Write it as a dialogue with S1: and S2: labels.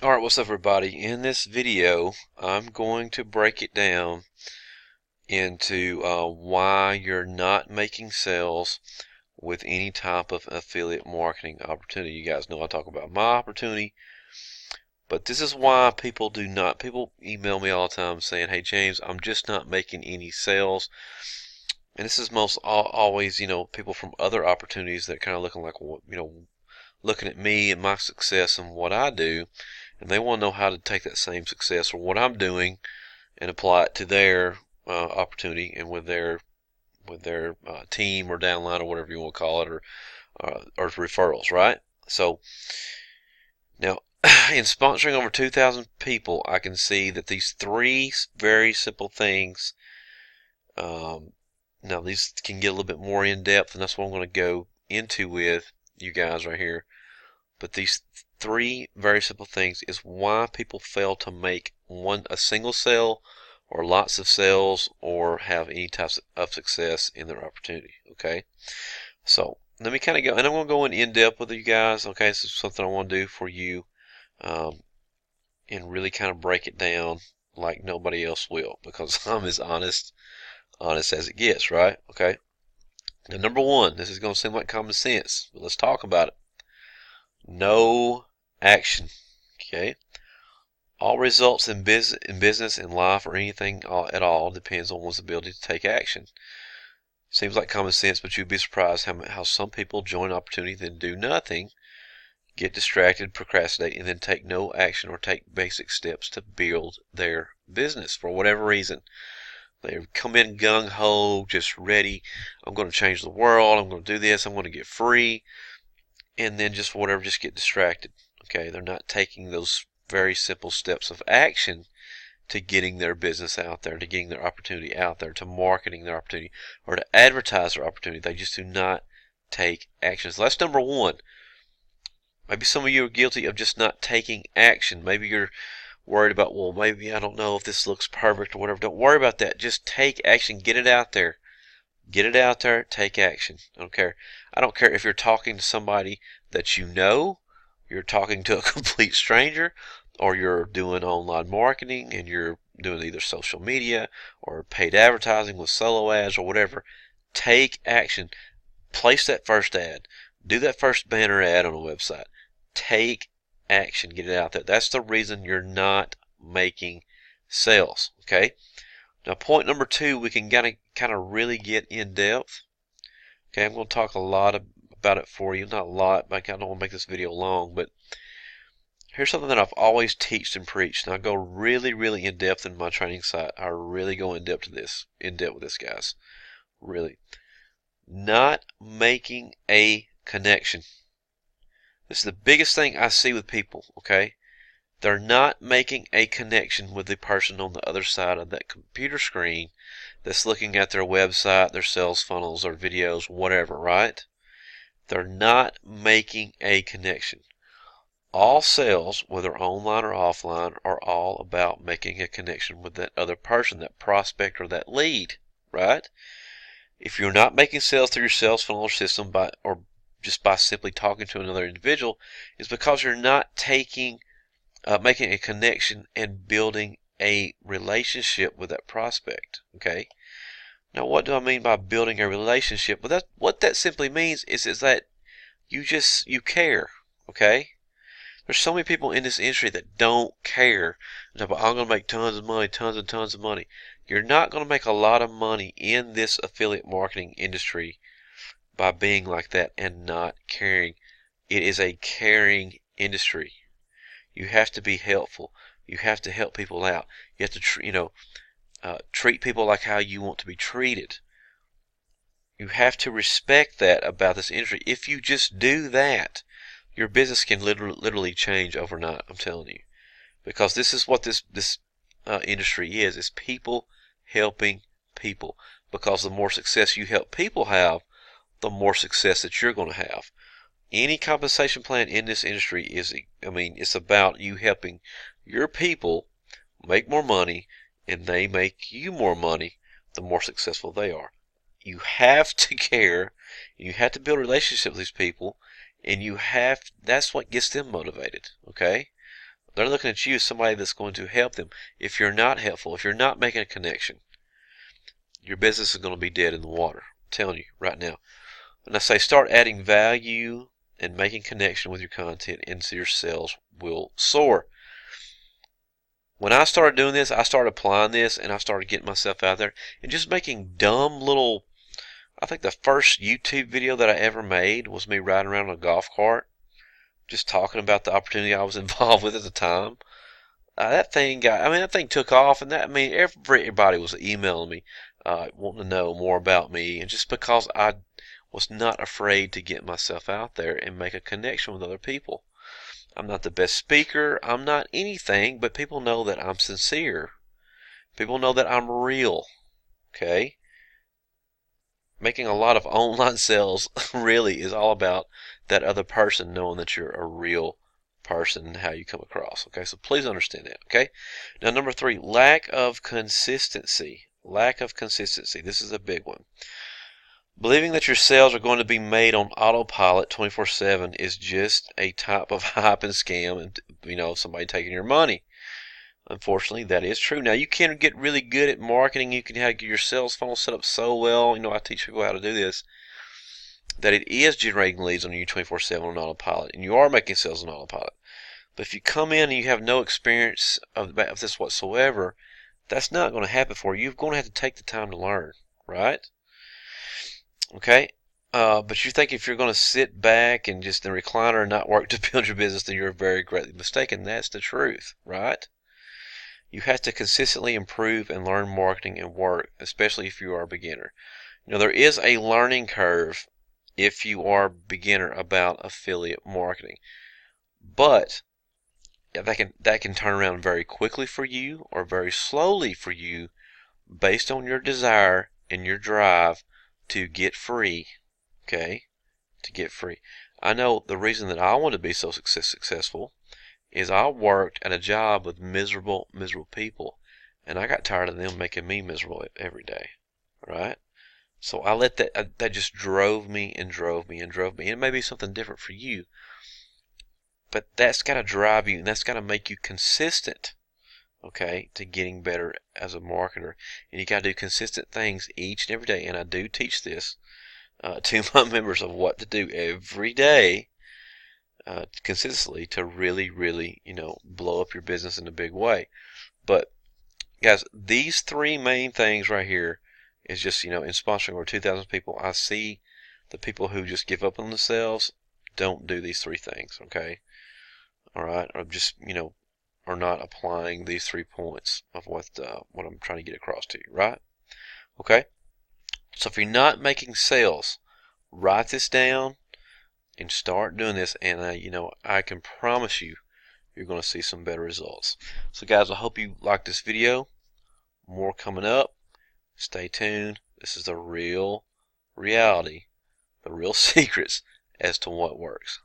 S1: Alright, what's up everybody? In this video, I'm going to break it down into why you're not making sales with any type of affiliate marketing opportunity. You guys know I talk about my opportunity, but this is why people email me all the time saying, hey James, I'm just not making any sales. And this is most always, people from other opportunities that kind of looking like, looking at me and my success and what I do, and they want to know how to take that same success or what I'm doing and apply it to their opportunity and with their team or downline or whatever you want to call it, or referrals, right? So now, in sponsoring over 2,000 people, I can see that these three very simple things. Now these can get a little bit more in depth, and that's what I'm going to go into with you guys right here. But these three very simple things is why people fail to make a single sale or lots of sales or have any types of success in their opportunity. Okay, so let me kind of go, and I'm going to go in depth with you guys. Okay, this is something I want to do for you, and really kind of break it down like nobody else will, because I'm as honest as it gets, right? Okay, now number one, this is going to seem like common sense, but let's talk about it. No action. Okay, all results in business, in life, or anything at all depends on one's ability to take action. Seems like common sense, but you'd be surprised how some people join opportunity, then do nothing, get distracted, procrastinate, and then take no action or take basic steps to build their business for whatever reason. They come in gung-ho, just ready. I'm going to change the world. I'm going to do this. I'm going to get free. And then just whatever, just get distracted. Okay, they're not taking those very simple steps of action to getting their business out there, to getting their opportunity out there, to marketing their opportunity, or to advertise their opportunity. They just do not take action. So that's number one. Maybe some of you are guilty of just not taking action. Maybe you're worried about, well, maybe I don't know if this looks perfect or whatever. Don't worry about that. Just take action. Get it out there. Get it out there, take action. I don't care. I don't care if you're talking to somebody that you know, you're talking to a complete stranger, or you're doing online marketing and you're doing either social media or paid advertising with solo ads or whatever. Take action. Place that first ad. Do that first banner ad on a website. Take action. Get it out there. That's the reason you're not making sales. Okay? Now, point number two, we can kind of really get in depth. Okay, I'm going to talk a lot about it for you. Not a lot, but I don't want to make this video long. But here's something that I've always teached and preached. And I go really, really in depth in my training site. I really go in depth with this, guys. Really, not making a connection. This is the biggest thing I see with people. Okay. They're not making a connection with the person on the other side of that computer screen that's looking at their website, their sales funnels, their videos, whatever, right? They're not making a connection. All sales, whether online or offline, are all about making a connection with that other person, that prospect or that lead, right? If you're not making sales through your sales funnel or system or just by simply talking to another individual, it's because you're not making a connection and building a relationship with that prospect. Okay. Now, what do I mean by building a relationship? Well, what that simply means is that you care. Okay. There's so many people in this industry that don't care. I'm going to make tons of money, tons and tons of money. You're not going to make a lot of money in this affiliate marketing industry by being like that and not caring. It is a caring industry. You have to be helpful. You have to help people out. You have to, treat people like how you want to be treated. You have to respect that about this industry. If you just do that, your business can literally change overnight. I'm telling you, because this is what this industry is. It's people helping people. Because the more success you help people have, the more success that you're going to have. Any compensation plan in this industry it's about you helping your people make more money, and they make you more money the more successful they are. You have to care, you have to build relationships with these people, and that's what gets them motivated. Okay? They're looking at you as somebody that's going to help them. If you're not helpful, if you're not making a connection, your business is going to be dead in the water. I'm telling you right now. When I say start adding value and making connection with your content, and so your sales will soar. When I started doing this, I started applying this, and I started getting myself out there and just making dumb little. I think the first YouTube video that I ever made was me riding around on a golf cart, just talking about the opportunity I was involved with at the time. That thing that thing took off, and everybody was emailing me, wanting to know more about me, and just because I was not afraid to get myself out there and make a connection with other people. I'm not the best speaker, I'm not anything, but people know that I'm sincere. People know that I'm real, okay? Making a lot of online sales really is all about that other person knowing that you're a real person and how you come across. Okay, so please understand that. Okay, now number 3, lack of consistency. Lack of consistency. This is a big one. Believing that your sales are going to be made on autopilot 24/7 is just a type of hype and scam, and somebody taking your money. Unfortunately, that is true. Now, you can get really good at marketing. You can have your sales funnel set up so well. I teach people how to do this, that it is generating leads on you 24/7 on autopilot, and you are making sales on autopilot. But if you come in and you have no experience of this whatsoever, that's not going to happen for you. You're going to have to take the time to learn, right? Okay? But you think if you're going to sit back and just in a recliner and not work to build your business, then you're very greatly mistaken. That's the truth, right? You have to consistently improve and learn marketing and work, especially if you are a beginner. There is a learning curve if you are a beginner about affiliate marketing, but that can turn around very quickly for you or very slowly for you based on your desire and your drive to get free. Okay, to get free. I know the reason that I want to be so successful is I worked at a job with miserable people, and I got tired of them making me miserable every day, right? So I let that just drove me and drove me and drove me. And it may be something different for you, but that's got to drive you, and that's got to make you consistent, okay, to getting better as a marketer. And you got to do consistent things each and every day. And I do teach this to my members of what to do every day consistently to really, really, blow up your business in a big way. But guys, these 3 main things right here is just, in sponsoring over 2,000 people, I see the people who just give up on themselves don't do these 3 things, okay? All right, or just, are not applying these 3 points of what I'm trying to get across to you, right? Okay? So if you're not making sales, write this down and start doing this, and I can promise you you're going to see some better results. So guys, I hope you liked this video. More coming up. Stay tuned. This is the real reality, the real secrets as to what works.